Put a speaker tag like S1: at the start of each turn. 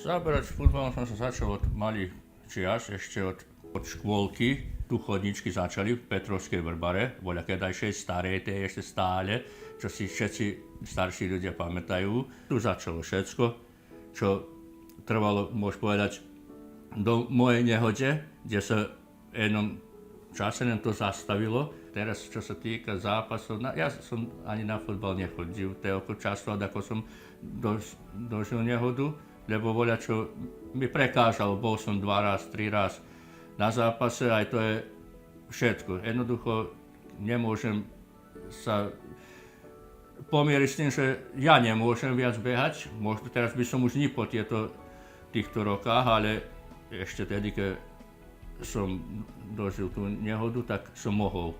S1: Zaberať futbalom som sa začal od malých čias, ešte od škôlky. Tu chodničky začali v Petrovskej Vrbare, voľa kedajšej staré, tie ešte stále, čo si všetci starší ľudia pamätajú. Tu začalo všetko, čo trvalo, môžem povedať, do mojej nehode, kde sa v jednom čase len to zastavilo. Teraz, čo sa týka zápasov, ja som ani na futbal nechodil toľko často, ako som dožil nehodu, lebo voľa čo mi prekážalo, bol som 2 raz, 3 raz na zápase, aj to je všetko. Jednoducho nemôžem sa pomieriť s tým, že ja nemôžem viac behať. Možno teraz by som už nie po týchto rokách, ale ešte tedy, keď som dožil tú nehodu, tak som mohol